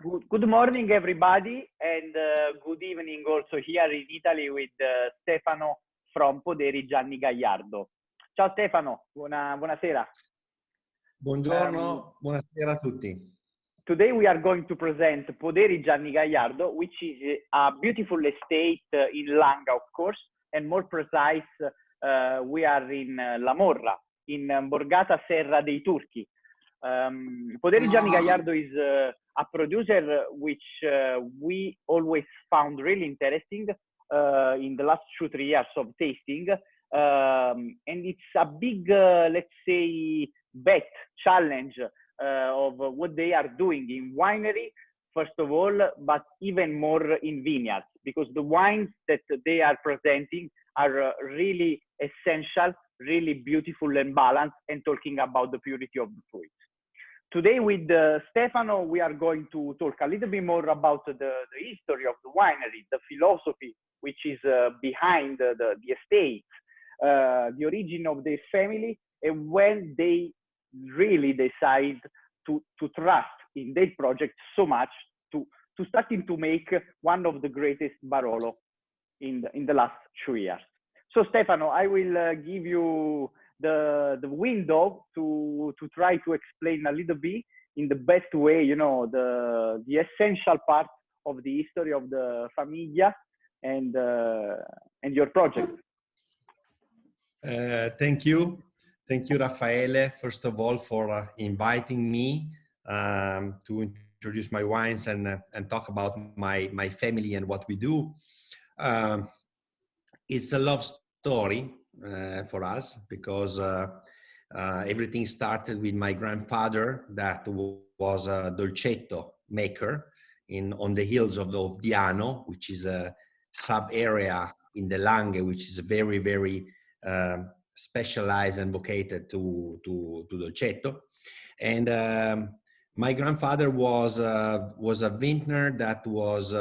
Good morning, everybody, and good evening also here in Italy with Stefano from Poderi Gianni Gagliardo. Ciao Stefano, buonasera. Buongiorno, buonasera a tutti. Today we are going to present Poderi Gianni Gagliardo, which is a beautiful estate in Langa, of course, and more precise, we are in La Morra, in Borgata Serra dei Turchi. Poderi Gianni Gagliardo is a producer which we always found really interesting in the last 2-3 years of tasting. And it's a big, let's say, bet, challenge of what they are doing in winery, first of all, but even more in vineyards, because the wines that they are presenting are really essential, really beautiful and balanced, and talking about the purity of the fruit. Today with Stefano, we are going to talk a little bit more about the history of the winery, the philosophy which is behind the estate, the origin of their family, and when they really decide to trust in their project so much to starting to make one of the greatest Barolo in the last 2 years. So Stefano, I will give you the window to try to explain a little bit in the best way, you know, the essential part of the history of the Famiglia and your project. Thank you, Raffaele, first of all, for inviting me to introduce my wines and talk about my family and what we do. It's a love story for us because everything started with my grandfather that was a Dolcetto maker on the hills of Diano, which is a sub-area in the Langhe, which is very, very specialized and vocated to Dolcetto. And my grandfather was a vintner that was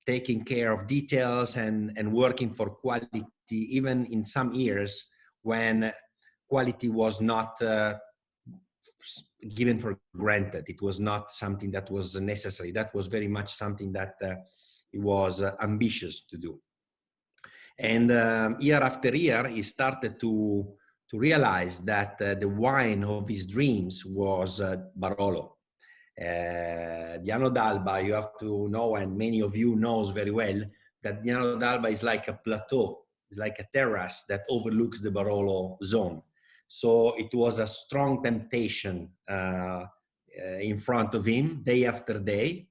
taking care of details and working for quality, even in some years when quality was not given for granted. It was not something that was necessary. That was very much something that he was ambitious to do. And year after year, he started to realize that the wine of his dreams was Barolo. Diano d'Alba, you have to know, and many of you knows very well, that Diano d'Alba is like a plateau, it's like a terrace that overlooks the Barolo zone. So it was a strong temptation in front of him day after day.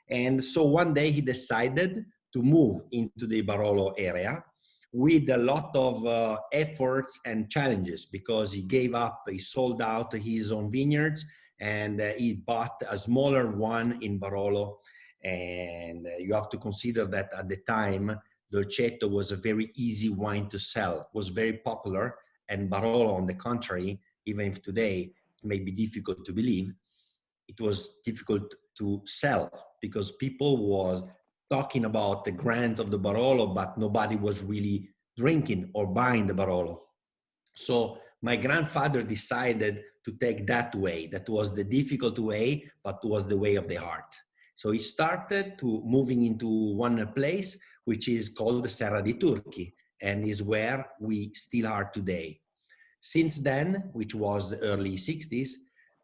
And so one day he decided to move into the Barolo area with a lot of efforts and challenges, because he gave up, he sold out his own vineyards, and he bought a smaller one in Barolo. And you have to consider that at the time, Dolcetto was a very easy wine to sell, was very popular, and Barolo, on the contrary, even if today it may be difficult to believe, it was difficult to sell because people was talking about the grant of the Barolo, but nobody was really drinking or buying the Barolo. So my grandfather decided to take that way. That was the difficult way, but was the way of the heart. So he started to moving into one place, which is called the Serra dei Turchi, and is where we still are today. Since then, which was the early 60s,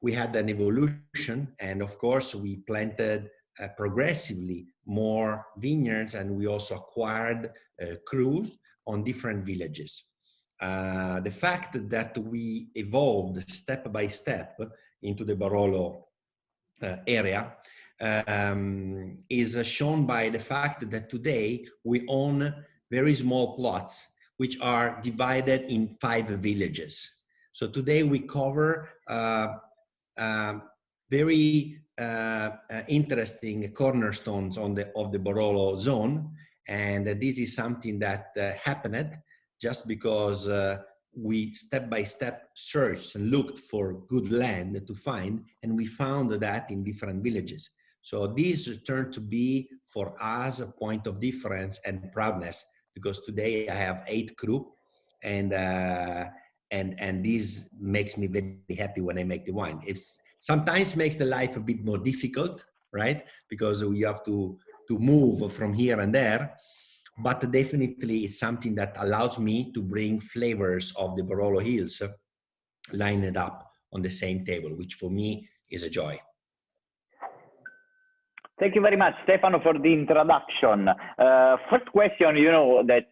we had an evolution, and of course we planted progressively more vineyards, and we also acquired crews on different villages. The fact that we evolved step by step into the Barolo area is shown by the fact that today we own very small plots which are divided in 5 villages. So today we cover very interesting cornerstones of the Barolo zone, and this is something that happened just because we step by step searched and looked for good land to find, and we found that in different villages. So this turned to be for us a point of difference and proudness, because today I have 8 crew, and this makes me very happy when I make the wine. Sometimes makes the life a bit more difficult, right? Because we have to move from here and there. But definitely it's something that allows me to bring flavors of the Barolo Hills lined up on the same table, which for me is a joy. Thank you very much, Stefano, for the introduction. First question, you know, that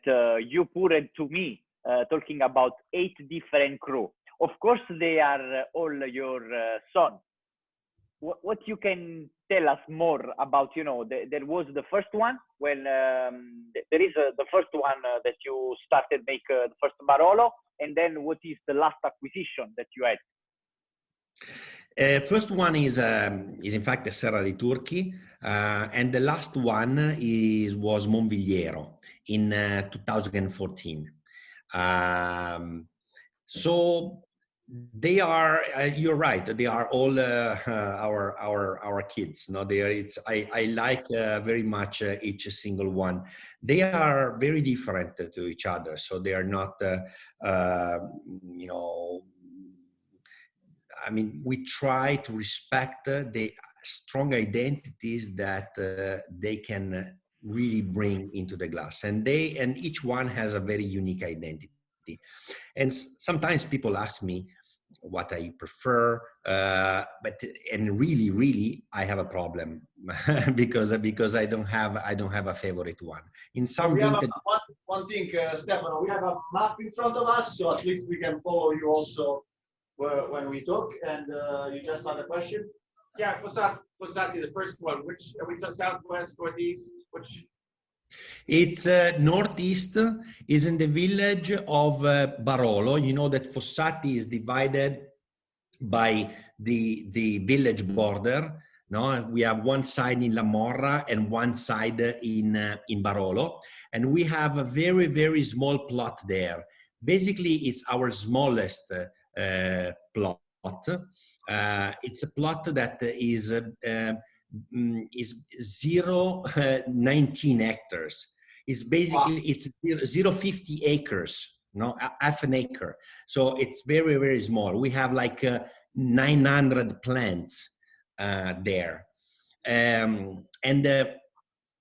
you put it to me, talking about 8 different crew. Of course, they are all your sons. What you can tell us more about, you know, there was the first one when there is the first one that you started make the first Barolo, and then what is the last acquisition that you had? First one is in fact the Serra di Turchi, and the last one was Monvigliero in 2014. So they are, you're right, they are all our kids. No, they are. I like very much each single one. They are very different to each other, so they are not, you know. I mean, we try to respect the strong identities that they can really bring into the glass, and each one has a very unique identity. And sometimes people ask me what I prefer, and really I have a problem because I don't have a favorite one. In some we vintage, have one thing, Stefano, we have a map in front of us, so at least we can follow you also when we talk. And you just had a question? Yeah, Fossati, the first one. Which are we to southwest, northeast? Which? It's northeast, is in the village of Barolo. You know that Fossati is divided by the village border. No, we have one side in La Morra and one side in Barolo, and we have a very small plot there. Basically, it's our smallest plot. It's a plot that is 0.19 hectares. It's basically, wow. It's 0.50 acres, no, half an acre. So it's very small. We have like 900 plants there. And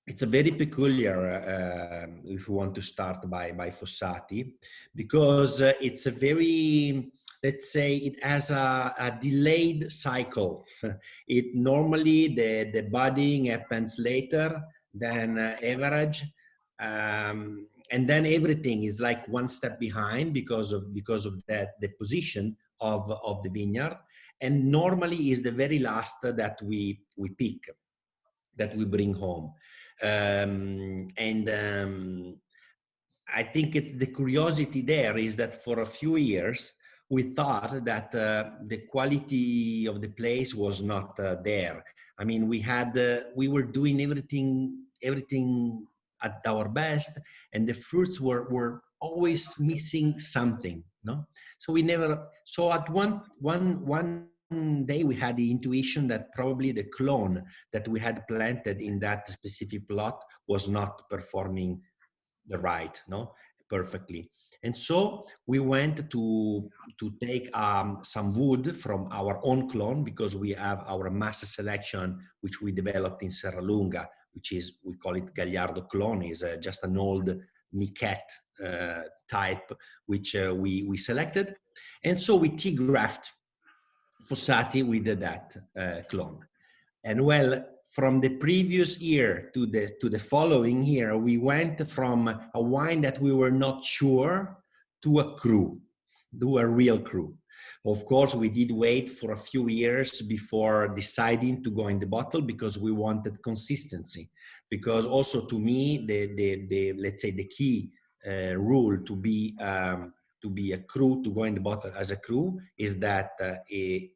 it's a very peculiar, if you want to start by Fossati, because it's a very, let's say, it has a delayed cycle. It normally, the budding happens later than average. And then everything is like one step behind because of that, the position of the vineyard. And normally is the very last that we pick, that we bring home. I think it's the curiosity there is that for a few years, we thought that the quality of the place was not there. I mean, we were doing everything at our best, and the fruits were always missing something, no? So we never. So at one day we had the intuition that probably the clone that we had planted in that specific plot was not performing perfectly. And so we went to take some wood from our own clone, because we have our mass selection, which we developed in Serralunga, which is, we call it Gagliardo clone, is just an old Miquette type, which we selected. And so we T-grafted Fossati with that clone. And well, from the previous year to the following year, we went from a wine that we were not sure to a real cru. Of course, we did wait for a few years before deciding to go in the bottle, because we wanted consistency. Because also, to me, let's say the key rule to be a cru, to go in the bottle as a cru, is that it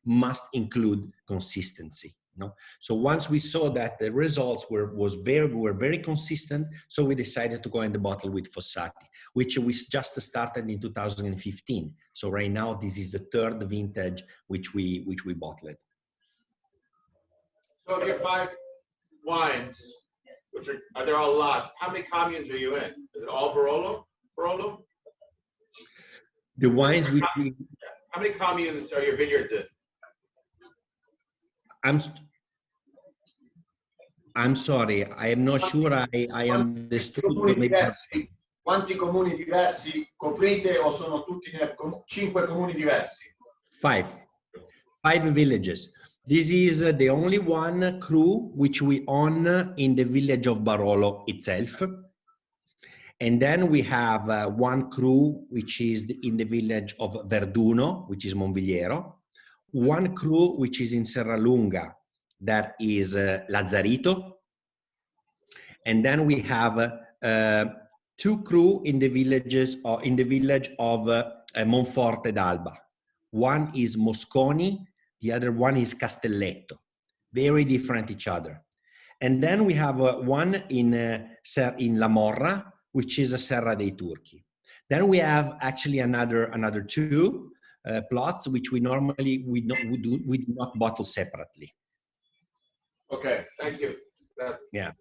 must include consistency. No? So once we saw that the results were very consistent, so we decided to go in the bottle with Fossati, which we just started in 2015. So right now, this is the 3rd vintage which we bottled. So of your 5 wines, which are there all lots? How many communes are you in? Is it all Barolo? The wines how many communes are your vineyards in? I'm sorry, I am not sure I understood. Quanti comuni diversi coprite o sono tutti 5 comuni diversi? Five villages. This is the only one crew which we own in the village of Barolo itself. And then we have one crew which is in the village of Verduno, which is Monvigliero. One crew which is in Serralunga, that is Lazzarito. And then we have two crew in the village of Monforte d'Alba. One is Mosconi, the other one is Castelletto. Very different each other. And then we have one in La Morra, which is a Serra dei Turchi. Then we have actually another two plots which we normally we do not bottle separately. Okay, thank you. Yeah.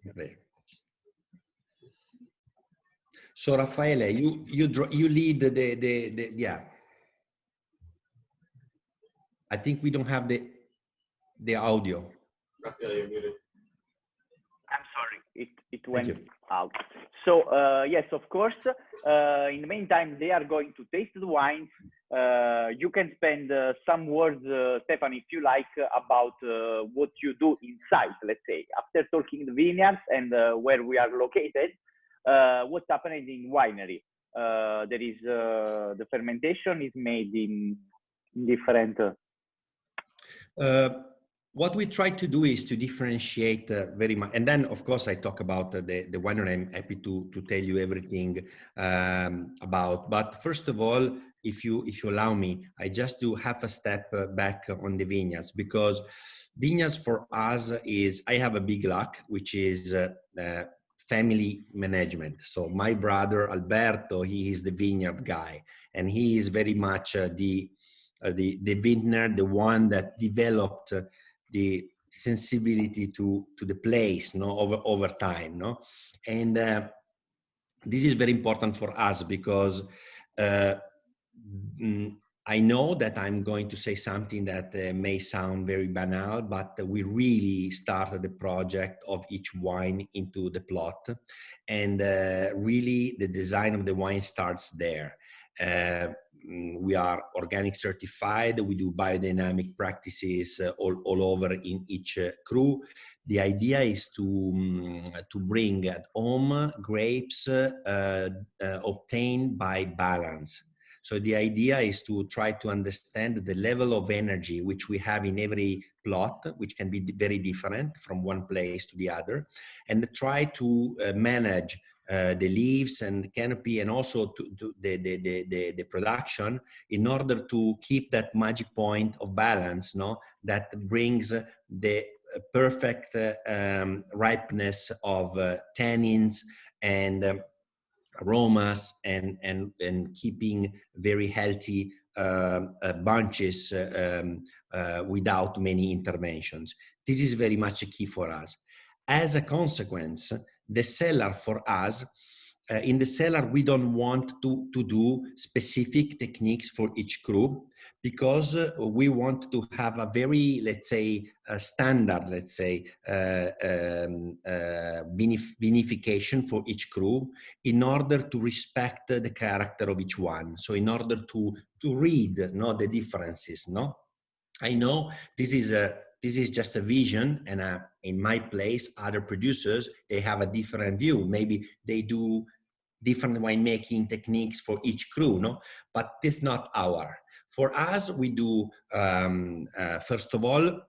So Raffaele, you lead the yeah. I think we don't have the audio. Raffaele, you're muted. I'm sorry, it went out. So yes, of course. In the meantime, they are going to taste the wines. You can spend some words, Stefano, if you like, about what you do inside. Let's say after talking the vineyards and where we are located. What's happening in winery? There is the fermentation is made in different. What we try to do is to differentiate very much, and then of course I talk about the winery. I'm happy to tell you everything about. But first of all, if you allow me, I just do half a step back on the vineyards, because vineyards for us is, I have a big luck, which is family management. So my brother Alberto, he is the vineyard guy, and he is very much the vintner, the one that developed the sensibility to the place, no, over time, no, and this is very important for us because I know that I'm going to say something that may sound very banal, but we really started the project of each wine into the plot, and really the design of the wine starts there. We are organic certified. We do biodynamic practices all over in each crew. The idea is to bring at home grapes obtained by balance. So the idea is to try to understand the level of energy which we have in every plot, which can be very different from one place to the other, and try to manage the leaves and the canopy, and also the production, in order to keep that magic point of balance, no, that brings the perfect ripeness of tannins and aromas, and keeping very healthy bunches without many interventions. This is very much a key for us. As a consequence, the cellar for us, in the cellar, we don't want to do specific techniques for each crew, because we want to have a very, let's say, standard, let's say, vinification for each crew, in order to respect the character of each one. So in order to read, no, the differences, no? I know this is just a vision, and in my place, other producers, they have a different view. Maybe they do different winemaking techniques for each crew, no? But this is not our. For us, we do, first of all,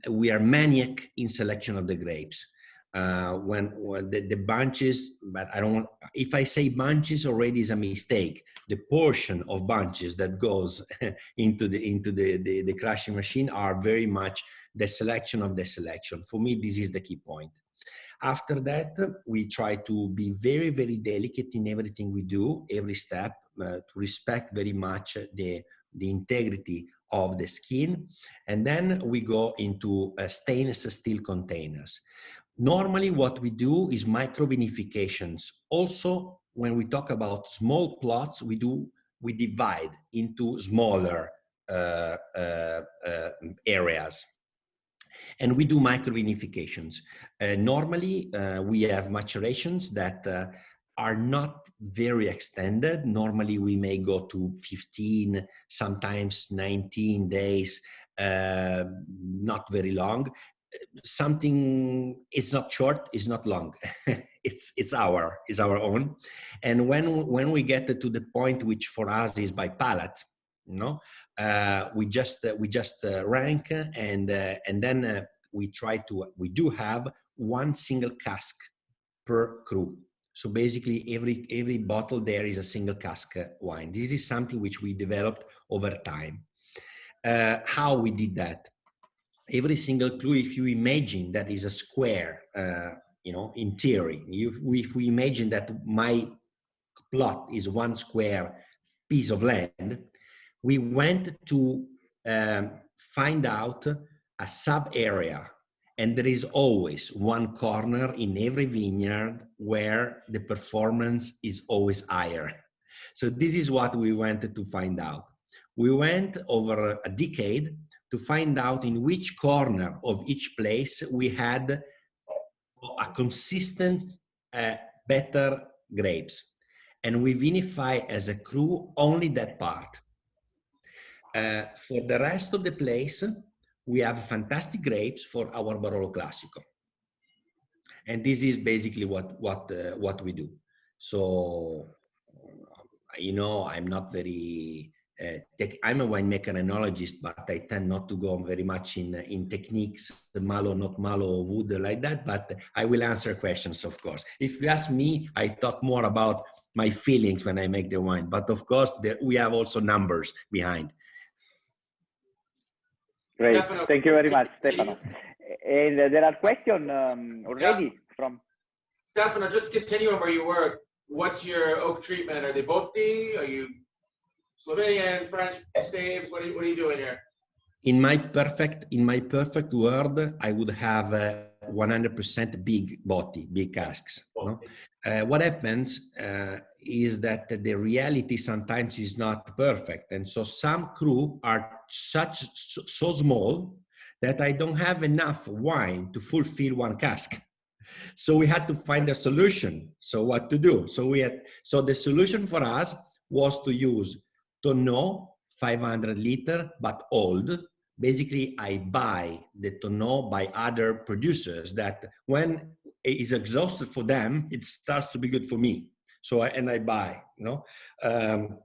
we are maniac in selection of the grapes. When the bunches, but I don't want, if I say bunches already is a mistake. The portion of bunches that goes into the crushing machine are very much the selection of the selection. For me, this is the key point. After that, we try to be very, very delicate in everything we do, every step, to respect very much the integrity of the skin. And then we go into stainless steel containers. Normally, what we do is microvinifications. Also, when we talk about small plots, we divide into smaller areas. And we do microvinifications. Normally, we have maturations that are not very extended. Normally, we may go to 15, sometimes 19 days, not very long. Something is not short, is not long. it's our own. And when we get to the point which for us is by pallet, we just rank, and then we do have one single cask per crew. So basically every bottle there is a single cask wine. This is something which we developed over time. How we did that? Every single crew, if you imagine that is a square, in theory, if we imagine that my plot is one square piece of land, we went to find out a sub area, and there is always one corner in every vineyard where the performance is always higher. So this is what we wanted to find out. We went over a decade to find out in which corner of each place we had a consistent, better grapes. And we vinify as a crew only that part. For the rest of the place, we have fantastic grapes for our Barolo Classico. And this is basically what we do. So, I'm not very, I'm a winemaker enologist, but I tend not to go very much in techniques, the malo, not malo, wood like that, but I will answer questions, of course. If you ask me, I talk more about my feelings when I make the wine, but of course, we have also numbers behind. Great, thank you very much, Stefano. And there are questions already from... Stefano, just continuing where you were, what's your oak treatment? Are they both D? Are you Slovenian, French, staves? What are you doing here? In my perfect world, I would have 100% big botti, big casks. No? What happens is that the reality sometimes is not perfect, and so some crew are so small that I don't have enough wine to fulfill one cask. So we had to find a solution. So what to do? So the solution for us was to use tonneau 500 liter, but old. Basically, I buy the tonneau by other producers that when it is exhausted for them, it starts to be good for me. So I buy, and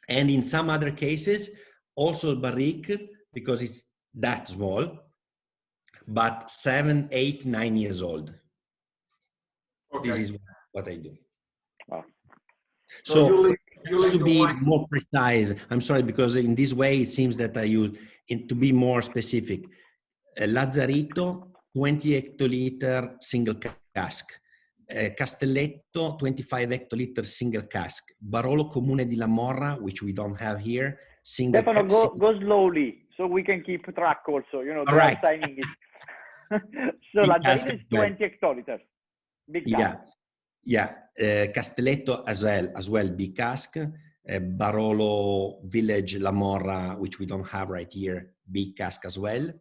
in some other cases, also barrique, because it's that small, but 7, 8, 9 years old. Okay. This is what I do. Wow. So just to be more precise, I'm sorry, because in this way it seems that I use, to be more specific, Lazzarito, 20 hectoliter single cask. Castelletto, 25 hectoliter single cask. Barolo Comune di La Morra, which we don't have here, single Stefano, cask. go slowly so we can keep track also. They right. are signing it. So Lazzarito is 20 hectoliters. Big cask. Yeah. Castelletto as well, big cask. Barolo Village La Morra, which we don't have right here, big cask as well.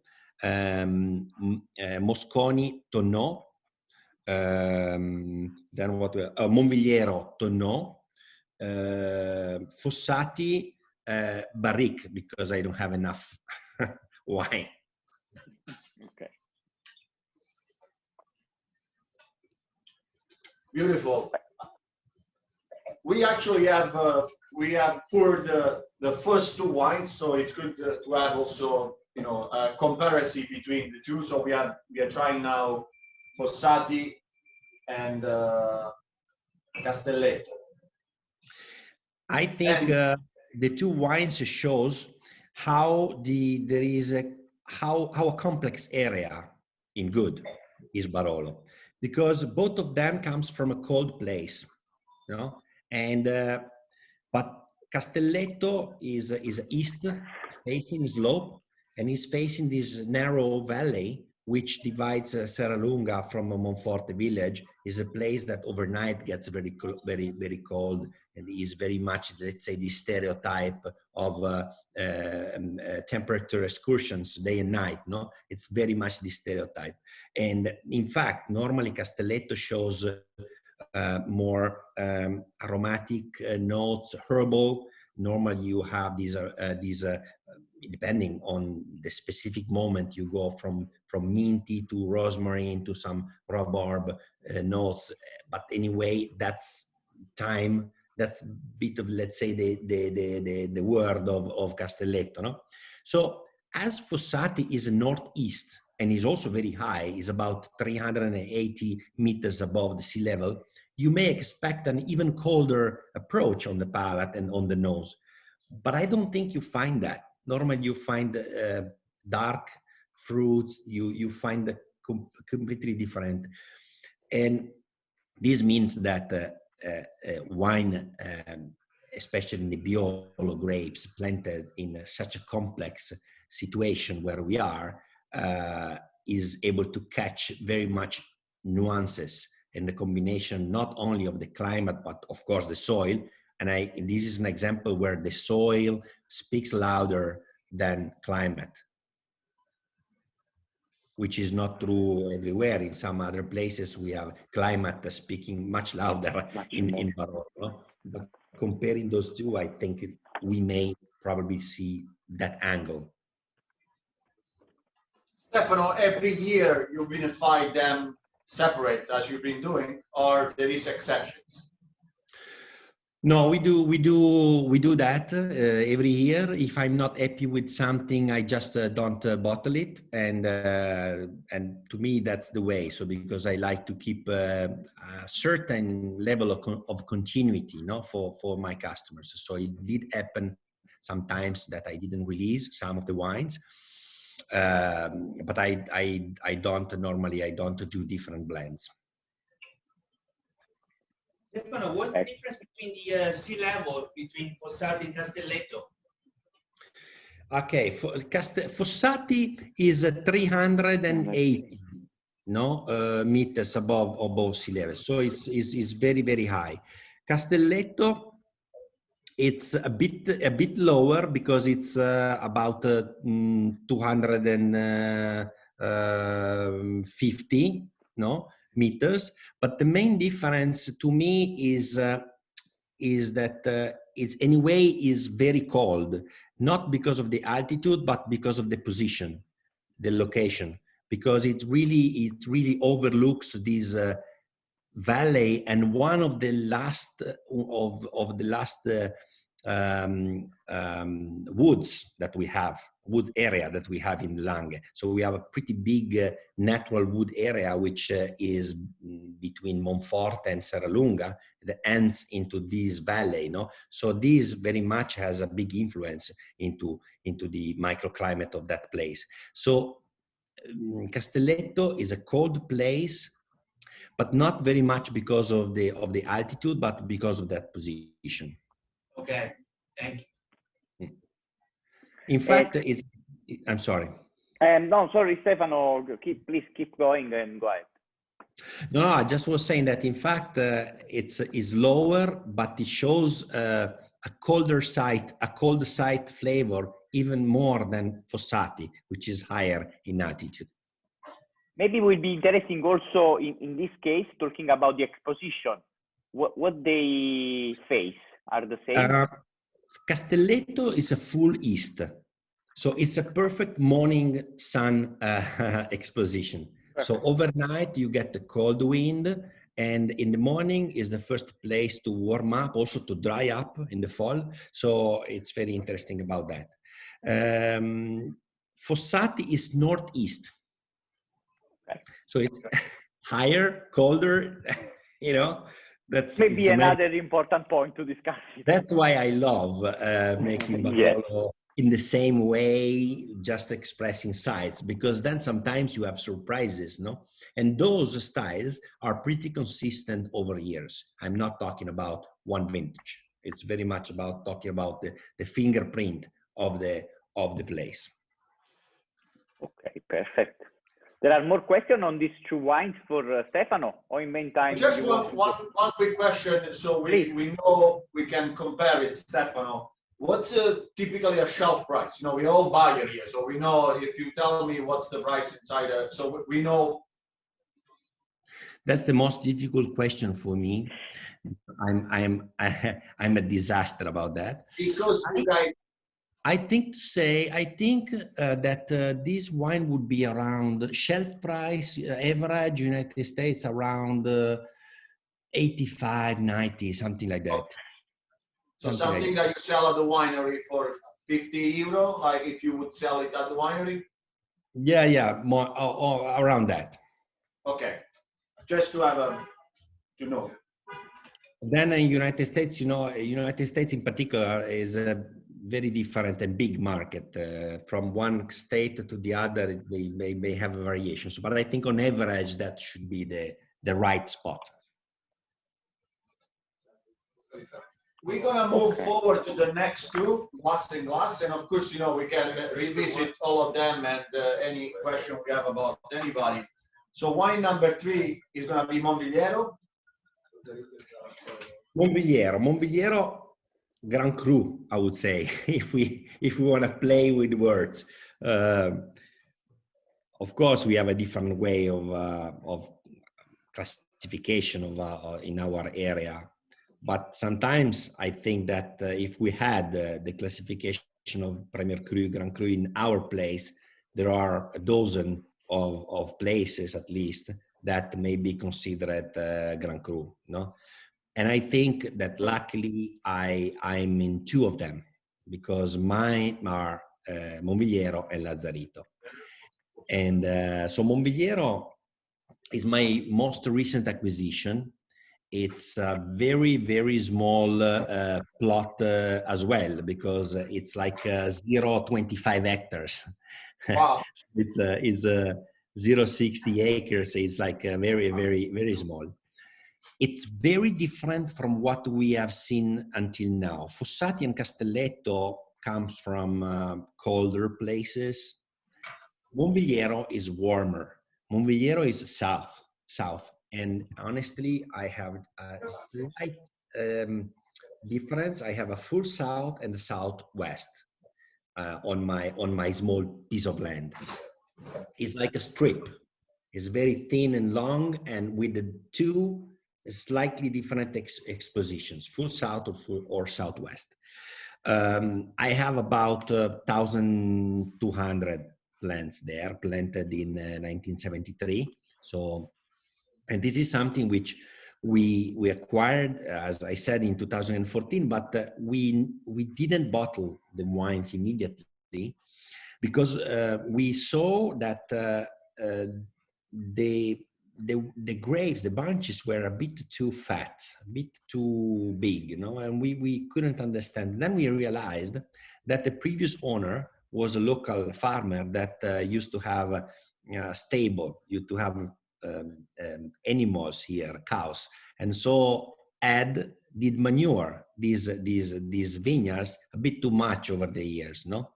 Mosconi tonneau. Then what? Monvigliero tonneau. Fossati barrique, because I don't have enough wine. Okay. Beautiful. We actually have poured the first two wines, so it's good to have also a comparison between the two. So we are trying now Fossati and Castelletto. I think the two wines shows how a complex area in good is Barolo, because both of them comes from a cold place, and but Castelletto is east facing slope and is facing this narrow valley which divides Serralunga from Monforte village, is a place that overnight gets very, very cold, and is very much, let's say, the stereotype of temperature excursions day and night. No, it's very much the stereotype. And in fact, normally Castelletto shows more aromatic notes, herbal. Normally you have these depending on the specific moment, you go from minty to rosemary to some rhubarb notes. But anyway, that's time. That's a bit of, let's say, the word of Castelletto. No? So as Fossati is northeast and is also very high, is about 380 meters above the sea level, you may expect an even colder approach on the palate and on the nose. But I don't think you find that. Normally you find dark fruits, you find completely different. And this means that wine, especially in the Biolo grapes planted in such a complex situation where we are, is able to catch very much nuances and the combination not only of the climate, but of course the soil. And this is an example where the soil speaks louder than climate, which is not true everywhere. In some other places, we have climate speaking much louder in Barolo. No? But comparing those two, I think we may probably see that angle. Stefano, every year you vinify them separate as you've been doing, or there is exceptions? No, we do that every year. If I'm not happy with something, I just don't bottle it, and to me that's the way. So because I like to keep a certain level of continuity, for my customers. So it did happen sometimes that I didn't release some of the wines, but I don't normally. I don't do different blends. Stefano, what's the difference between the sea level between Fossati and Castelletto? Okay, Fossati is 380 meters above sea level, so it's very, very high. Castelletto, it's a bit lower because it's about 250 meters. But the main difference to me is that it's anyway is very cold, not because of the altitude, but because of the position, the location, because it really overlooks this valley, and one of the last woods that we have, wood area that we have in Langhe. So we have a pretty big natural wood area, which is between Monforte and Serralunga, that ends into this valley. So this very much has a big influence into the microclimate of that place. So Castelletto is a cold place, but not very much because of the altitude, but because of that position. Okay, thank you. In fact, I'm sorry. No, sorry, Stefano. Please keep going and go ahead. No, I just was saying that in fact it's lower, but it shows a cold site flavor even more than Fossati, which is higher in altitude. Maybe it will be interesting also in this case talking about the exposition. What they face are the same. Castelletto is a full east, so it's a perfect morning sun exposition. Perfect. So overnight you get the cold wind, and in the morning is the first place to warm up, also to dry up in the fall. So it's very interesting about that. Fossati is northeast, okay. So it's higher, colder, That's maybe another important point to discuss. That's why I love making Barolo in the same way, just expressing sides, because then sometimes you have surprises, And those styles are pretty consistent over years. I'm not talking about one vintage. It's very much about talking about the fingerprint of the place. Okay, perfect. There are more questions on these two wines for Stefano, or in meantime? Just one quick question, so we know we can compare it, Stefano. What's typically a shelf price? You know, we all buy it here, so we know if you tell me what's the price inside, so we know. That's the most difficult question for me. I'm a disaster about that. Because I think that this wine would be around shelf price, average United States around 85, 90, something like that. Okay. So something that you sell at the winery for 50 euro, like if you would sell it at the winery? Yeah, more or around that. Okay, just to have to know. Then in United States, you know, United States in particular is a very different and big market. From one state to the other, they may have variations. But I think on average, that should be the right spot. We're gonna move forward to the next two, glass and glass, and of course, you know, we can revisit all of them and any question we have about anybody. So wine number 3 is gonna be Monvigliero. Monvigliero, Grand Cru, I would say, if we want to play with words. Of course, we have a different way of classification of in our area. But sometimes I think that if we had the classification of Premier Cru, Grand Cru in our place, there are a dozen of places at least that may be considered Grand Cru, no? And I think that luckily I'm in 2 of them because mine are Monvigliero and Lazzarito. And so Monvigliero is my most recent acquisition. It's a very, very small plot as well, because it's like 0.25 hectares. Wow. It's 0.60 acres. It's like very, very, very small. It's very different from what we have seen until now. Fossati and Castelletto comes from colder places. Monvigliero is warmer. Monvigliero is south. And honestly, I have a slight difference. I have a full south and a southwest on my small piece of land. It's like a strip. It's very thin and long, and with the 2 slightly different expositions, full south or southwest. I have about 1,200 plants there, planted in 1973. So, and this is something which we acquired, as I said, in 2014, but we didn't bottle the wines immediately because we saw that the grapes, the bunches were a bit too fat, a bit too big, you know, and we couldn't understand. Then we realized that the previous owner was a local farmer that used to have a stable, used to have animals here, cows, and so did manure these vineyards a bit too much over the years, no?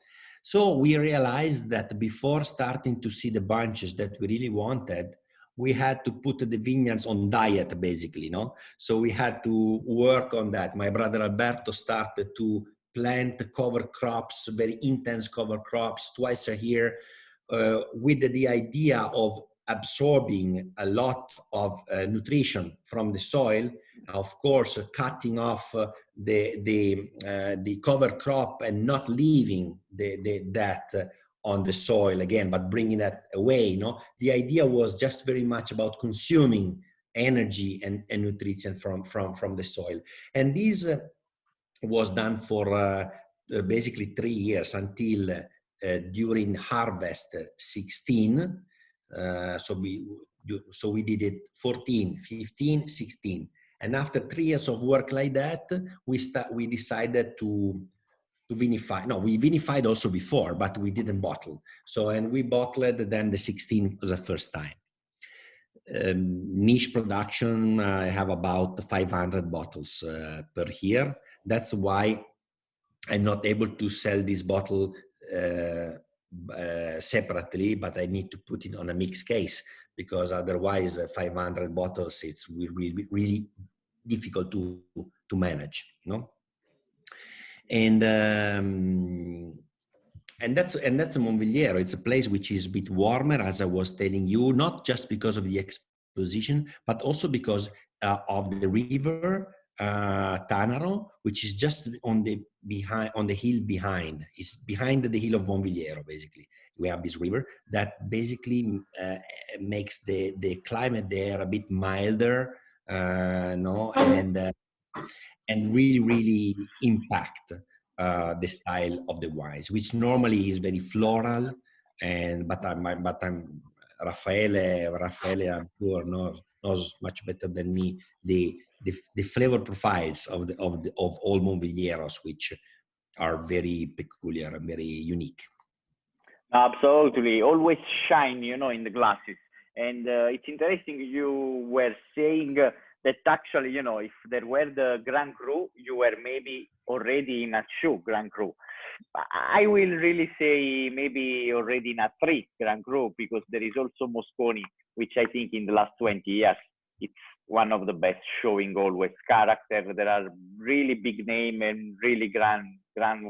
So we realized that before starting to see the bunches that we really wanted, we had to put the vineyards on diet, basically, no? So we had to work on that. My brother Alberto started to plant cover crops, very intense cover crops, twice a year, with the idea of absorbing a lot of nutrition from the soil. Of course, cutting off the cover crop and not leaving that on the soil again, but bringing that away. You know, the idea was just very much about consuming energy and nutrition from the soil. And this was done for basically 3 years until during harvest 16. So we did it 14, 15, 16. And after 3 years of work like that, we decided to vinify. No, we vinified also before, but we didn't bottle. So, and we bottled then the 16 was the first time. Niche production, I have about 500 bottles per year. That's why I'm not able to sell this bottle separately, but I need to put it on a mixed case, because otherwise 500 bottles, it's really, really difficult to manage, you know. And that's Monvigliero. It's a place which is a bit warmer, as I was telling you, not just because of the exposition, but also because of the river Tanaro, which is just on the hill behind. It's behind the hill of Monvigliero. Basically, we have this river that basically makes the climate there a bit milder, no, and really impact the style of the wines, which normally is very floral. And but I'm Raffaele, I'm sure knows much better than me the flavor profiles of all Monvilleros, which are very peculiar and very unique. Absolutely, always shine, you know, in the glasses. And it's interesting you were saying that actually, you know, if there were the Grand Cru, you were maybe already in a 2 Grand Cru. I will really say maybe already in a 3 Grand Cru, because there is also Mosconi, which I think in the last 20 years, it's one of the best, showing always character. There are really big name and really grand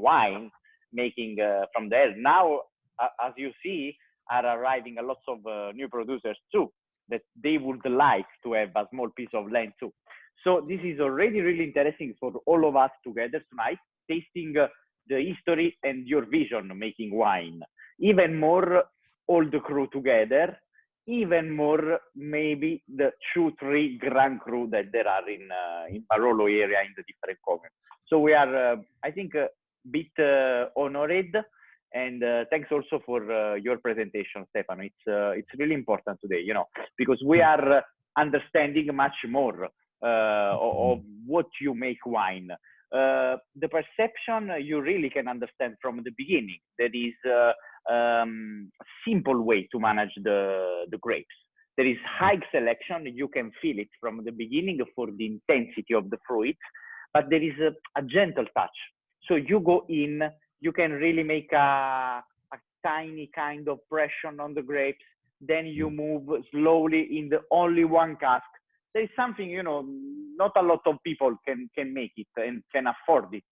wine making from there. Now, as you see, are arriving a lot of new producers too, that they would like to have a small piece of land too. So this is already really interesting for all of us together tonight, tasting the history and your vision making wine. Even more all the crew together, even more maybe the 2-3 Grand Cru that there are in Barolo area in the different communes. So we are, I think, a bit honored. And thanks also for your presentation, Stefano. It's really important today, you know, because we are understanding much more of what you make wine. The perception you really can understand from the beginning. There is a simple way to manage the grapes. There is high selection. You can feel it from the beginning for the intensity of the fruits, but there is a gentle touch. So you go in, you can really make a tiny kind of pressure on the grapes. Then you move slowly in the only one cask. There is something, you know, not a lot of people can make it and can afford it.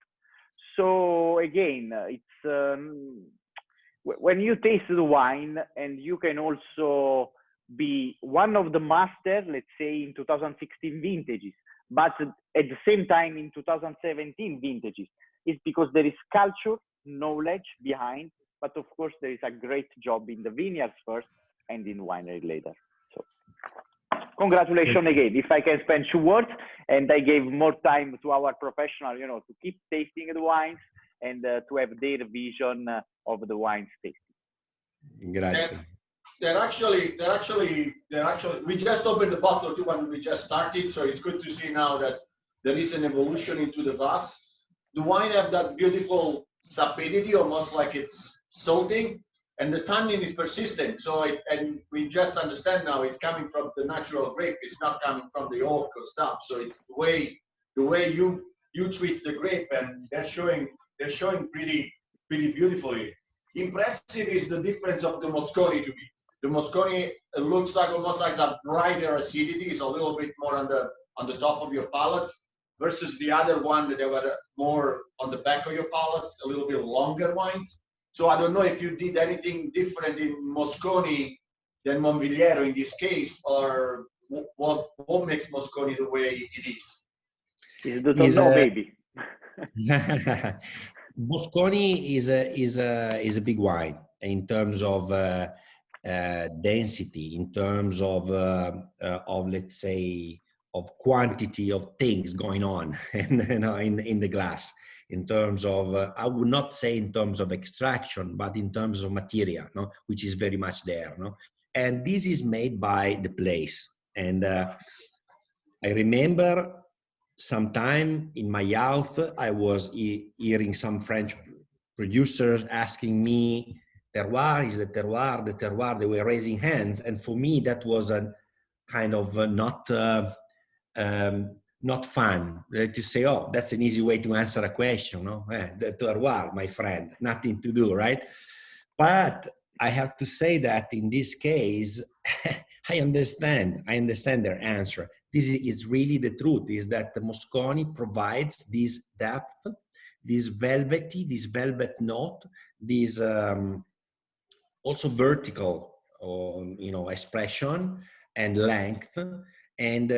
So again, it's when you taste the wine, and you can also be one of the masters, let's say in 2016 vintages, but at the same time in 2017 vintages, it's because there is culture, knowledge behind, but of course there is a great job in the vineyards first and in winery later. So congratulations again. If I can spend 2 words, and I gave more time to our professional, you know, to keep tasting the wines and to have their vision of the wines tasting. Grazie. They're actually, we just opened the bottle too when we just started, so it's good to see now that there is an evolution into the glass. The wine have that beautiful sapidity, almost like it's salting, and the tannin is persistent. So and we just understand now it's coming from the natural grape. It's not coming from the oak or stuff. So it's the way you treat the grape, and they're showing pretty beautifully. Impressive is the difference of the Mosconi to me. The Mosconi looks like almost like a brighter acidity. It's a little bit more on the top of your palate, versus the other one that they were more on the back of your palate, a little bit longer wines. So I don't know if you did anything different in Mosconi than Monviliero in this case, or what makes Mosconi the way it is? It's the don't know, baby. Mosconi is a big wine in terms of density, in terms of let's say of quantity of things going on in the glass, in terms of I would not say in terms of extraction, but in terms of material, no, which is very much there, no. And this is made by the place. And I remember sometime in my youth, I was hearing some French producers asking me, terroir is the terroir, the terroir. They were raising hands, and for me that was a kind of not fun to say, oh, that's an easy way to answer a question, no? The terroir, my friend, nothing to do, right? But I have to say that in this case, I understand their answer. This is really the truth, is that the Mosconi provides this depth, this velvet note, this also vertical, expression and length, and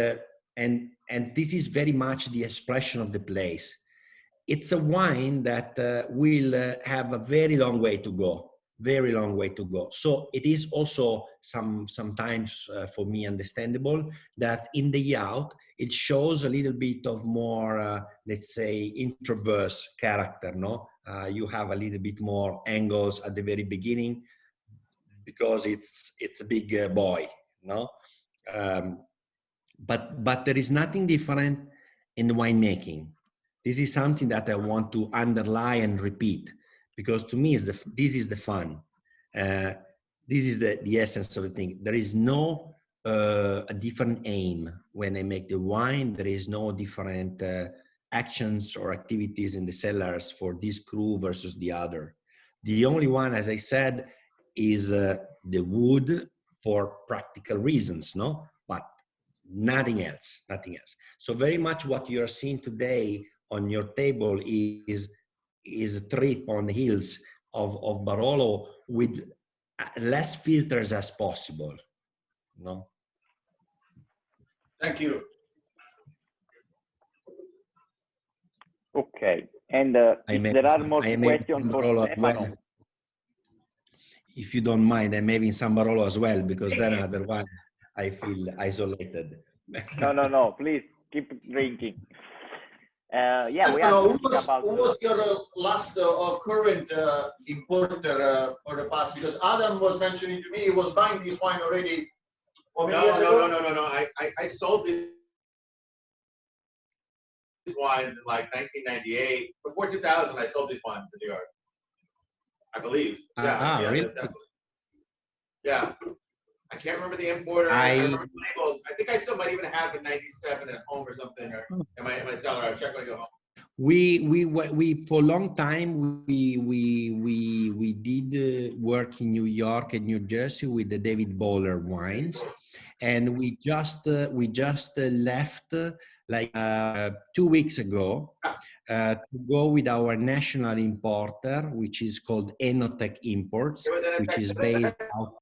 this is very much the expression of the place. It's a wine that will have a very long way to go. Very long way to go. So it is also sometimes for me understandable that in the out it shows a little bit of more, let's say, introverse character. No, you have a little bit more angles at the very beginning because it's a big boy. No, but there is nothing different in the winemaking. This is something that I want to underline and repeat, because to me this is the fun. This is the essence of the thing. There is no a different aim when I make the wine. There is no different actions or activities in the cellars for this cru versus the other. The only one, as I said, is the wood for practical reasons, no? But nothing else, nothing else. So very much what you're seeing today on your table is a trip on the hills of Barolo with less filters as possible. No. Thank you. Okay, and if there are more questions for Stefano. Well, if you don't mind, I'm having some Barolo as well, because then otherwise I feel isolated. No, please keep drinking. Yeah, we Who are about. Who was your last or current importer for the past? Because Adam was mentioning to me he was buying this wine already. No. I sold these wines in like 1998. Before 2000, I sold these wines in New York. I believe. Yeah, really? Yeah. I can't remember the importer. I remember the labels. I think I still might even have a 97 at home or something, or in my cellar. I'll check when I go home. We for a long time we did work in New York and New Jersey with the David Bowler wines, and we just left like 2 weeks ago to go with our national importer, which is called Enotech Imports, which is based out.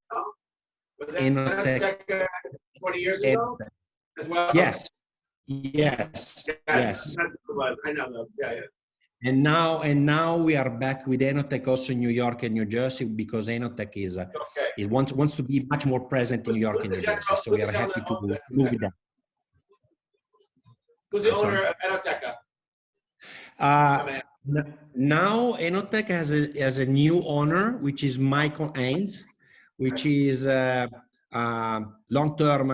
Was that Enotech 20 years ago as well? Yes. I know them. Yeah. And now we are back with Enotech also in New York and New Jersey, because Enotech it wants to be much more present in New York and New Jersey. So we are happy to move with that. Who's the owner of Enotech? Now Enotech has a new owner, which is Michael Haynes, which is a long-term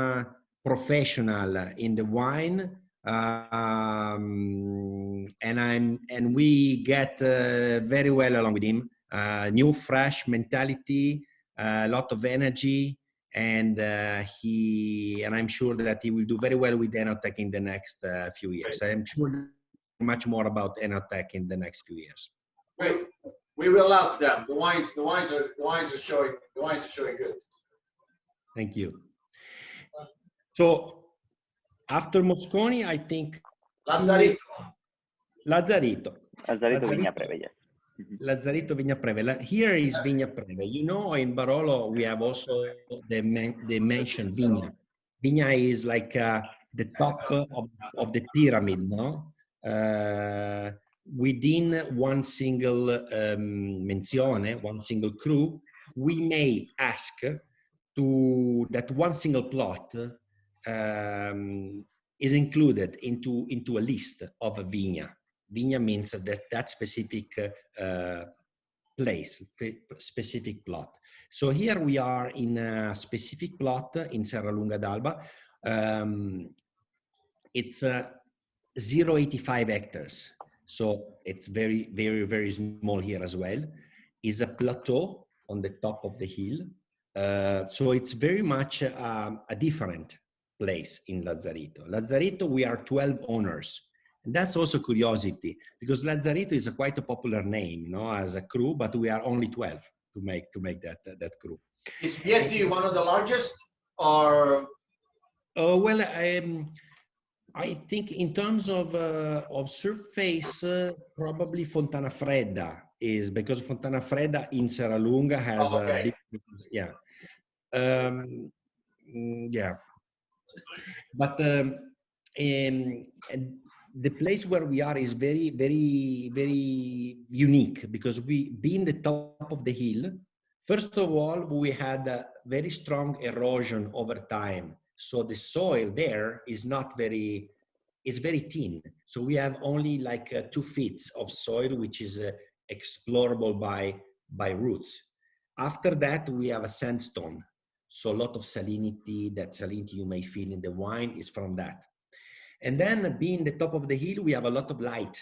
professional in the wine, and we get very well along with him. New, fresh mentality, a lot of energy, and I'm sure that he will do very well with Enotech in the next few years. I am sure much more about Enotech in the next few years. Great. We will love them. The wines are showing good. Thank you. So after Mosconi, I think Lazzarito Vigna Preve, yes. Lazzarito Vigna Preve. Here is Vigna Preve. You know, in Barolo we have also the mentioned Vigna. Vigna is like the top of the pyramid, no? Within one single menzione, one single cru, we may ask that one single plot is included into a list of a vigna. Vigna means that specific place, specific plot. So here we are in a specific plot in Serralunga d'Alba. It's 0.85 hectares. So it's very, very, very small here as well. It's a plateau on the top of the hill. So it's very much a different place in Lazzarito. Lazzarito, we are 12 owners. And that's also curiosity, because Lazzarito is quite a popular name, as a crew, but we are only 12 make that cru. Is Vietti one of the largest, or? Well, I think in terms of surface, probably Fontana Fredda is, because Fontana Fredda in Serralunga has a big, yeah. Yeah, but and the place where we are is very, very, very unique, because we, being the top of the hill, first of all, we had a very strong erosion over time. So the soil there is not very, it's very thin. So we have only like 2 feet of soil, which is explorable by roots. After that, we have a sandstone. So a lot of salinity, that salinity you may feel in the wine is from that. And then being the top of the hill, we have a lot of light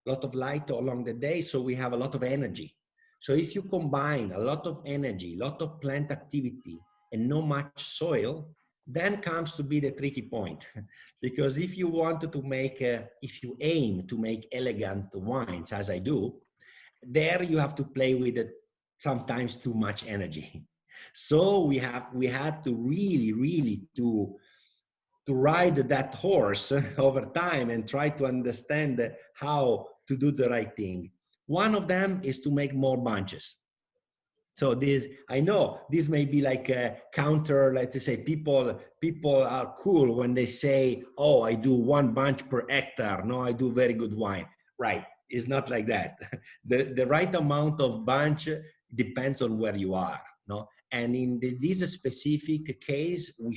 along the day. So we have a lot of energy. So if you combine a lot of energy, a lot of plant activity and not much soil, then comes to be the tricky point. Because if you wanted to make, if you aim to make elegant wines, as I do, there you have to play with it, sometimes too much energy. So we had to really to ride that horse over time and try to understand how to do the right thing. One of them is to make more bunches. So this, I know this may be like a counter, let's say people are cool when they say, oh, I do 1 bunch per hectare. No, I do very good wine. Right, it's not like that. The right amount of bunch depends on where you are, no? And in this specific case, we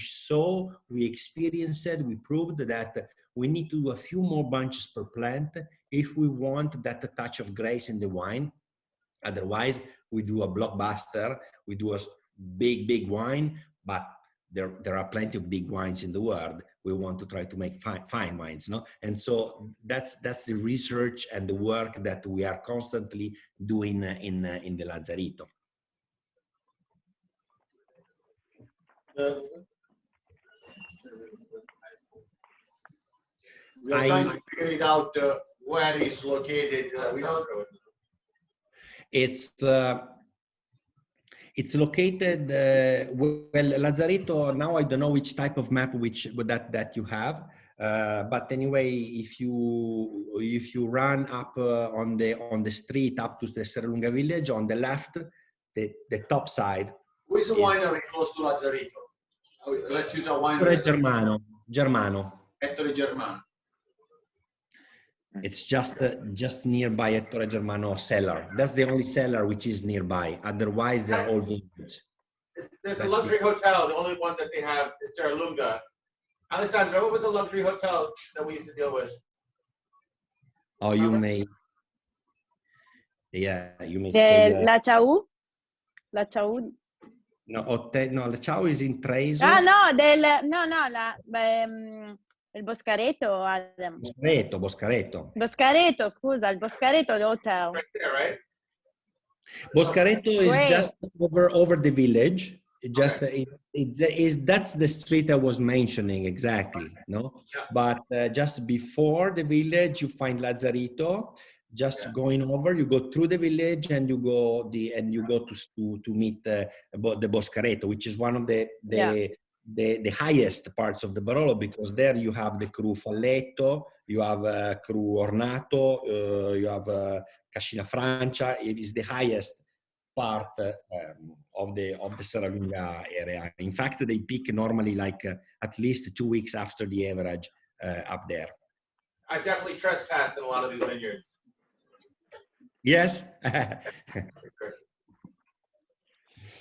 experienced it, we proved that we need to do a few more bunches per plant if we want that touch of grace in the wine. Otherwise, we do a blockbuster, we do a big wine, but there are plenty of big wines in the world. We want to try to make fine wines, no? And so that's the research and the work that we are constantly doing in the Lazzarito. We are trying to figure it out where it's located. It's located, well, Lazzarito, now I don't know which type of map that you have, but anyway, if you run up on the street up to the Serralunga village, on the left, the top side. Who is a winery close to Lazzarito? Let's use a winery. Germano. Ettore Germano. It's just nearby Ettore Germano cellar. That's the only cellar which is nearby. Otherwise, they're all vintage. There's a luxury hotel, the only one that they have in Serralunga. Alessandro, what was the luxury hotel that we used to deal with? Oh, you may. Yeah, you may say. La Ciao? La Ciao? No, La Ciao is in Treviso. Ah, no, il Boscareto, Adam. Boscareto, scusa, il Boscareto Hotel. Right there, right? Boscareto is just over the village. Just that's the street I was mentioning exactly, no? Yeah. But just before the village, you find Lazzarito. Just going over, you go through the village and you go to meet the Boscareto, which is one of the highest parts of the Barolo, because there you have the Cru Falletto, you have Cru Ornato, you have Cascina Francia. It is the highest part of the Serralunga area. In fact, they peak normally like at least 2 weeks after the average up there. I've definitely trespassed in a lot of these vineyards. Yes.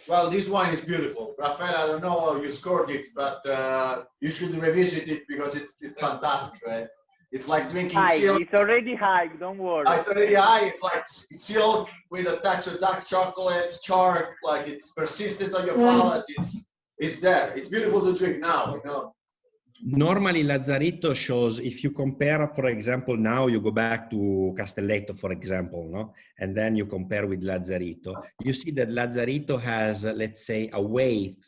Well, this wine is beautiful. Raffaele, I don't know how you scored it, but you should revisit it because it's fantastic, right? It's like drinking silk. It's already high, don't worry. It's already high. It's like silk with a touch of dark chocolate, charred, like it's persistent on your palate. It's there. It's beautiful to drink now, you know. Normally, Lazzarito shows, if you compare, for example, now you go back to Castelletto, for example, no? and then you compare with Lazzarito, you see that Lazzarito has, let's say, a weight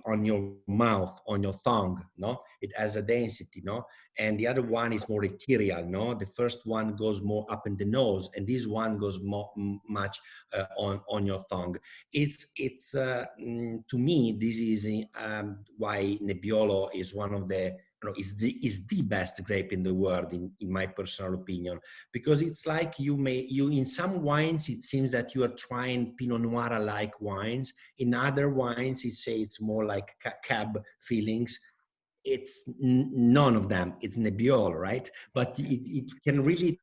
on your mouth, on your tongue, no? It has a density, no? And the other one is more ethereal, no? The first one goes more up in the nose, and this one goes much on your tongue. To me, this is why Nebbiolo is one of the, is the best grape in the world, in my personal opinion, because it's like you in some wines it seems that you are trying Pinot Noir like wines. In other wines it's more like cab feelings. It's none of them. It's Nebbiolo, right? But it can really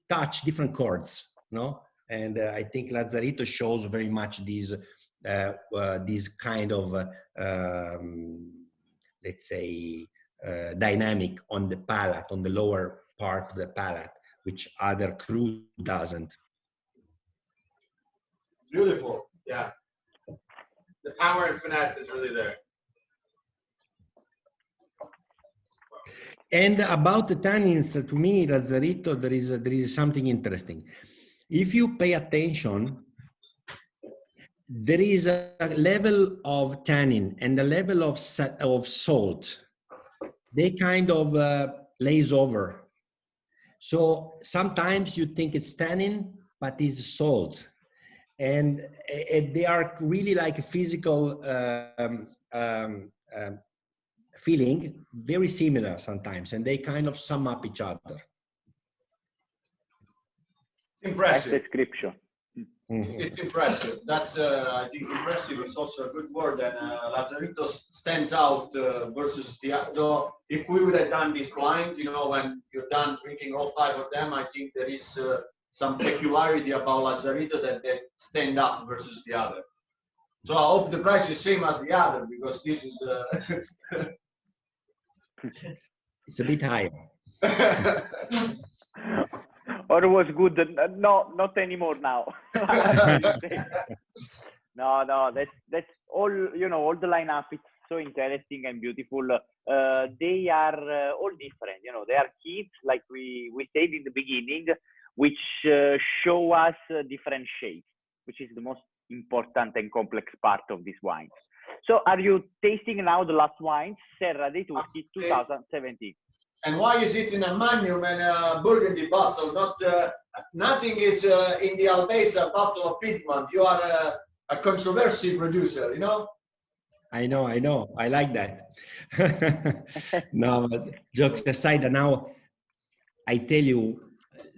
touch different chords, no? And I think Lazzarito shows very much these kind of let's say dynamic on the palate, on the lower part of the palate, which other cru doesn't. Beautiful, yeah. The power and finesse is really there. And about the tannins, to me, Lazzarito, there is something interesting. If you pay attention, there is a level of tannin and a level of salt. They kind of lays over. So sometimes you think it's tannin, but it's salt. And they are really like a physical feeling, very similar sometimes, and they kind of sum up each other. Impressive. Nice description. It's impressive. That's, I think impressive is also a good word, and Lazzarito stands out versus the other. If we would have done this blind, when you're done drinking all 5 of them, I think there is some peculiarity about Lazzarito that stand up versus the other. So I hope the price is same as the other, because this is it's a bit higher. Or it was good. No, not anymore now. No, that's all. All the lineup. It's so interesting and beautiful. They are all different. They are kids, like we said in the beginning, which show us different shapes, which is the most important and complex part of this wine. So, are you tasting now the last wine, Serra dei Turchi 2017? And why is it in a Magnum and a Burgundy bottle? Nothing is in the Albesa bottle of Piedmont. You are a controversy producer, I know. I like that. No, but jokes aside, now I tell you,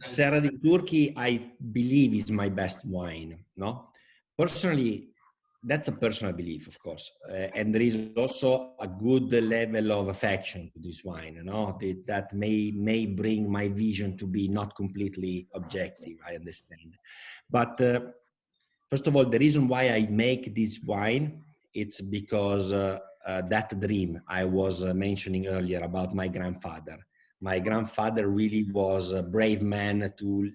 Serra dei Turchi, I believe is my best wine. No, personally, that's a personal belief, of course, and there is also a good level of affection to this wine. That may bring my vision to be not completely objective. I understand, but first of all, the reason why I make this wine, it's because that dream I was mentioning earlier about my grandfather. My grandfather really was a brave man to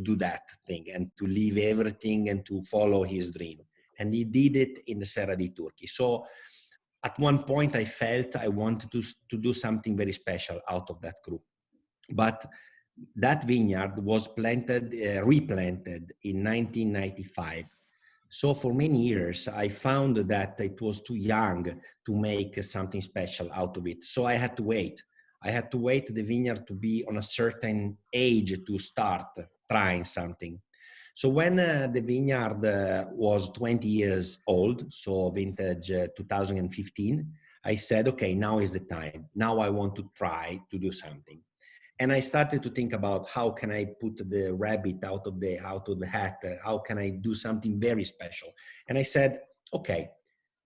do that thing and to leave everything and to follow his dream. And he did it in the Serra dei Turchi. So at one point I felt I wanted to do something very special out of that group. But that vineyard was replanted in 1995. So for many years, I found that it was too young to make something special out of it. So I had to wait. I had to wait the vineyard to be on a certain age to start trying something. So when the vineyard was 20 years old, so vintage 2015, I said, okay, now is the time. Now I want to try to do something. And I started to think about how can I put the rabbit out of the hat? How can I do something very special? And I said, okay,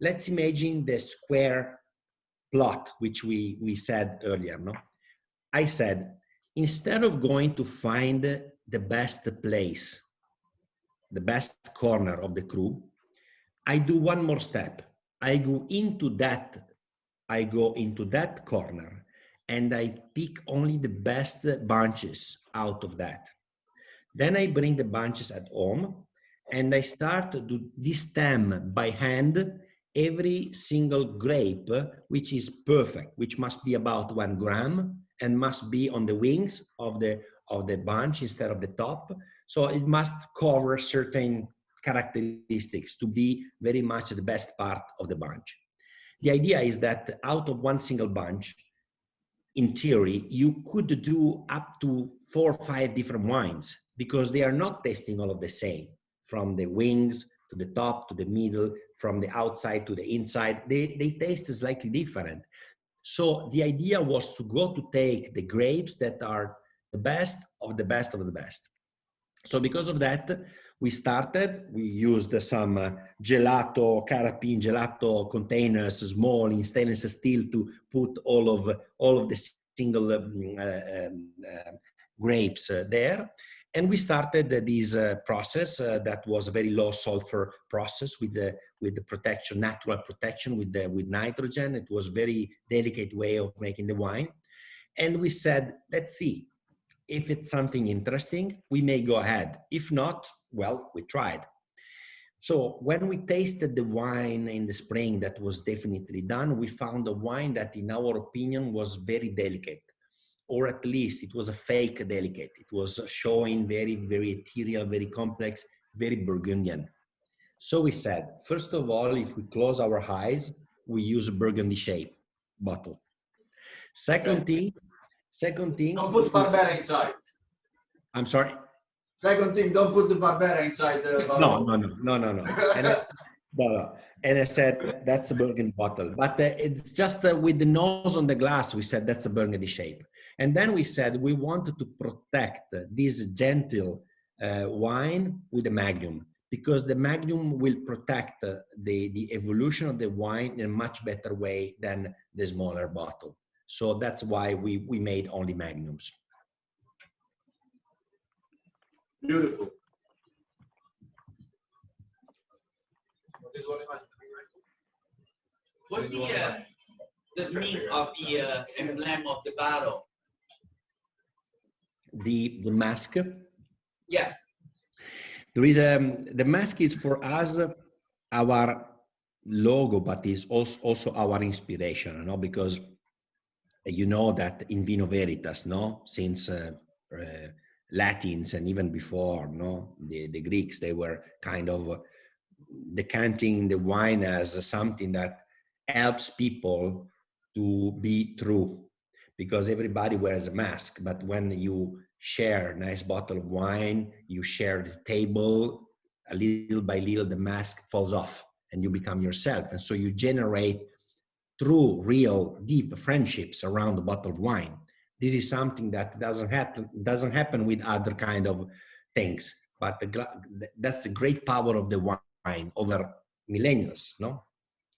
let's imagine the square plot, which we said earlier, no? I said, instead of going to find the best place, the best corner of the cru, I do one more step. I go into that corner and I pick only the best bunches out of that. Then I bring the bunches at home and I start to do this stem by hand, every single grape, which is perfect, which must be about 1 gram and must be on the wings of the bunch instead of the top. So it must cover certain characteristics to be very much the best part of the bunch. The idea is that out of one single bunch, in theory, you could do up to 4 or 5 different wines because they are not tasting all of the same, from the wings to the top to the middle, from the outside to the inside. They taste slightly different. So the idea was to go to take the grapes that are the best of the best of the best. So because of that, we used some gelato, carapine gelato containers, small in stainless steel, to put all of the single grapes there. And we started this process that was a very low sulfur process with the protection, natural protection with nitrogen. It was very delicate way of making the wine. And we said, let's see. If it's something interesting, we may go ahead. If not, well, we tried. So when we tasted the wine in the spring that was definitely done, we found a wine that in our opinion was very delicate, or at least it was a fake delicate. It was showing very, very ethereal, very complex, very Burgundian. So we said, first of all, if we close our eyes, we use a Burgundy shape bottle. Second thing, don't put Barbera inside. I'm sorry. Second thing, don't put the Barbera inside the bottle. No. And I said, that's a Burgundy bottle. But it's just with the nose on the glass, we said that's a Burgundy shape. And then we said we wanted to protect this gentle wine with the Magnum, because the Magnum will protect the evolution of the wine in a much better way than the smaller bottle. So that's why we made only Magnums. Beautiful. What's the meaning of the emblem of the barrel? The mask? Yeah. There is the mask is for us our logo, but is also our inspiration, no? Because you know that in Vino Veritas, no, since Latins and even before, no, the Greeks, they were kind of decanting the wine as something that helps people to be true, because everybody wears a mask. But when you share a nice bottle of wine, you share the table, a little by little, the mask falls off and you become yourself. And so you generate true, real, deep friendships around a bottle of wine. This is something that doesn't happen with other kind of things, but that's the great power of the wine over millennia, no?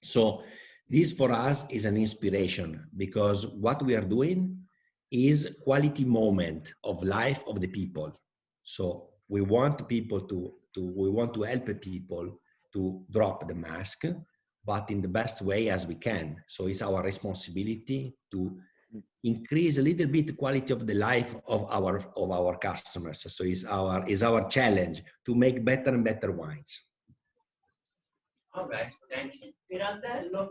So this for us is an inspiration, because what we are doing is quality moment of life of the people. So we want people we want to help people to drop the mask, but in the best way as we can. So it's our responsibility to increase a little bit the quality of the life of our customers. So it's our challenge to make better and better wines. All right, thank you. Pirandello?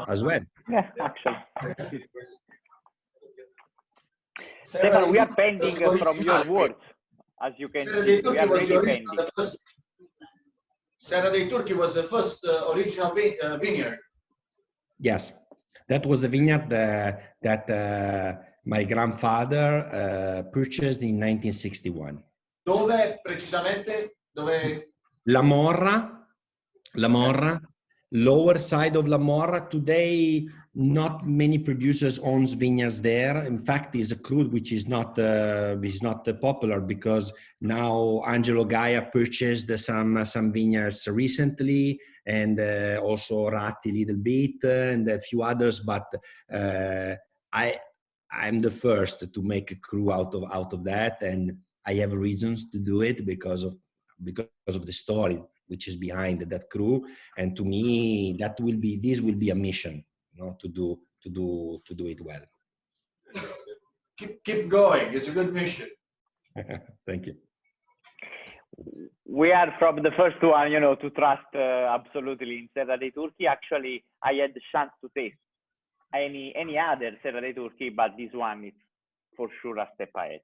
As well. Yeah, actually. Stefano, we are pending from your words. As you can see, we are really pending. Serra dei Turchi was the first original vineyard. Yes, that was a vineyard that my grandfather purchased in 1961. Dove precisamente? Dove? La Morra, lower side of La Morra. Today, not many producers owns vineyards there. In fact, it's a crude which is not popular, because now Angelo Gaia purchased some vineyards recently, and also Ratti a little bit, and a few others. But I'm the first to make a cru out of that, and I have reasons to do it because of the story which is behind that crew. And to me, this will be a mission, you know, to do it well. Keep going. It's a good mission. Thank you. We are from the first one, you know, to trust absolutely in Serra dei Turchi. Actually, I had the chance to taste any other Serra dei Turchi, but this one is for sure a step ahead.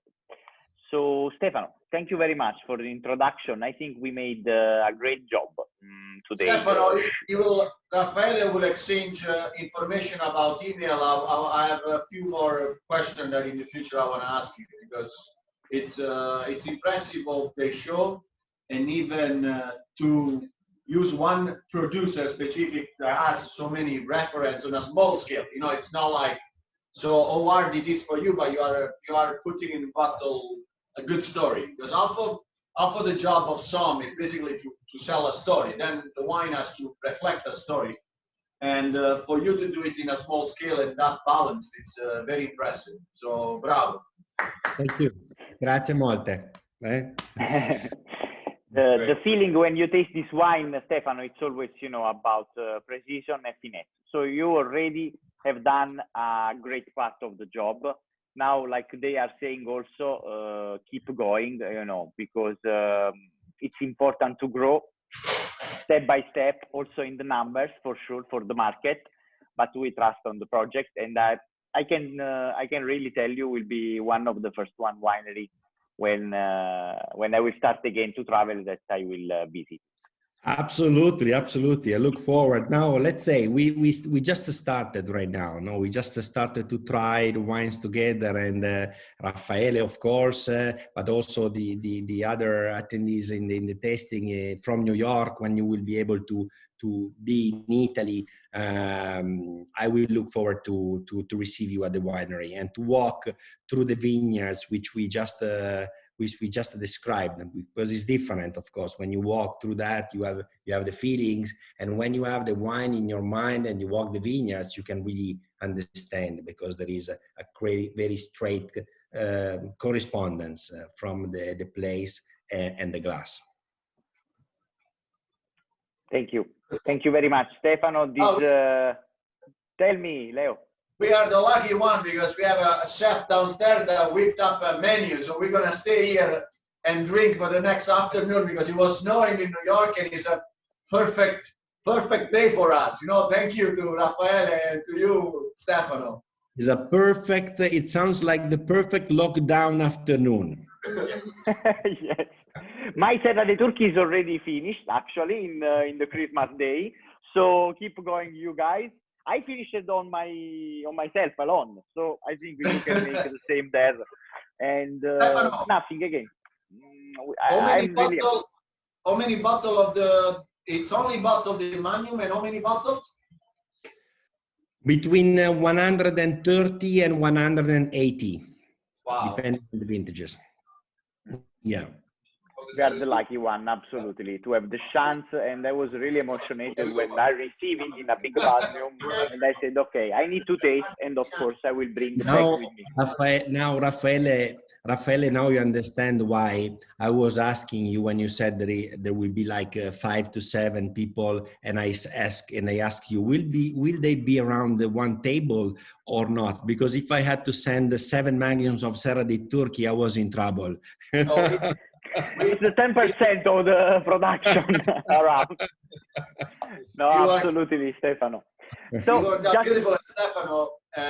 So Stefano, thank you very much for the introduction. I think we made a great job today. Stefano, Raffaele will exchange information about email. I have a few more questions that in the future I want to ask you, because it's impressive of the show, and even to use one producer specific that has so many references on a small scale. You know, it's not like so hard it is for you, but you are putting in bottle a good story, because half of the job of some is basically to sell a story. Then the wine has to reflect a story, and for you to do it in a small scale and that balanced, it's very impressive. So bravo. Thank you. Grazie molte. The feeling when you taste this wine, Stefano, it's always, you know, about precision and finesse. So you already have done a great part of the job. Now, like they are saying also, keep going, you know, because it's important to grow step by step, also in the numbers for sure for the market, but we trust on the project. And I can really tell you will be one of the first one winery when I will start again to travel that I will visit. Absolutely, absolutely. I look forward. Now, let's say we just started right now. No, we just started to try the wines together, and Raffaele, of course, but also the other attendees in the tasting from New York. When you will be able to be in Italy, I will look forward to receive you at the winery and to walk through the vineyards, which we just described, because it's different, of course. When you walk through that, you have the feelings, and when you have the wine in your mind and you walk the vineyards, you can really understand, because there is a very straight correspondence from the place and the glass. Thank you very much, Stefano. Tell me, Leo. We are the lucky one because we have a chef downstairs that whipped up a menu. So we're going to stay here and drink for the next afternoon, because it was snowing in New York, and it's a perfect day for us. You know, thank you to Raffaele and to you, Stefano. It's a perfect, it sounds like the perfect lockdown afternoon. Yes. My Serra de Turkey is already finished, actually, in the Christmas day. So keep going, you guys. I finished it on myself alone, so I think you can make the same there. And nothing again. How many bottle of the? It's only bottle the Magnum, and how many bottles? Between 130 and 180. Wow. Depending on the vintages. Yeah. We are the lucky one, absolutely, to have the chance. And I was really emotional when I received it in a big volume. And I said, okay, I need to taste. And of course, I will bring the bag with me. Now, Raffaele, now you understand why I was asking you when you said that there will be like 5 to 7 people. And I ask you, will they be around the one table or not? Because if I had to send the 7 magnums of Serra di Turkey, I was in trouble. It's the 10% of the production around. No, absolutely, Stefano. So just beautiful, Stefano.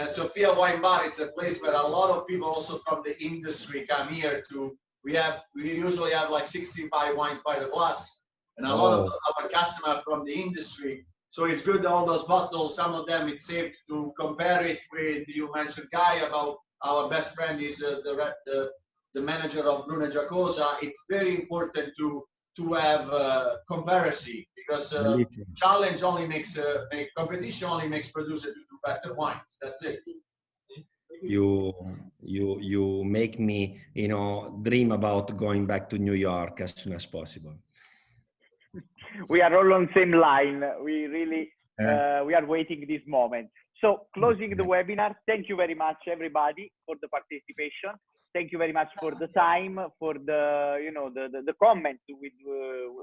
Sofia Wine Bar, it's a place where a lot of people also from the industry come here to. We usually have like 65 wines by the glass, and a lot of our customers from the industry. So it's good, all those bottles. Some of them it's safe to compare it with. You mentioned Guy about our best friend is the manager of Bruna Giacosa. It's very important to have comparison, because challenge only makes competition only makes producers to do better wines. That's it. You make me, dream about going back to New York as soon as possible. We are all on the same line. We really we are waiting this moment. So closing the webinar. Thank you very much, everybody, for the participation. Thank you very much for the time, for the comments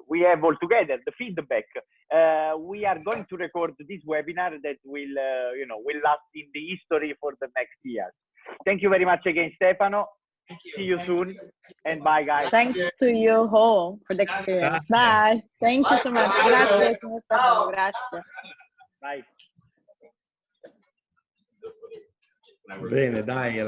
we have all together, the feedback. We are going to record this webinar that will last in the history for the next years. Thank you very much again, Stefano. See you soon, and bye, guys. Thanks to you all for the experience. Bye. Thank you so much. Grazie, signor Stefano. Grazie. Bye. Bene, dai.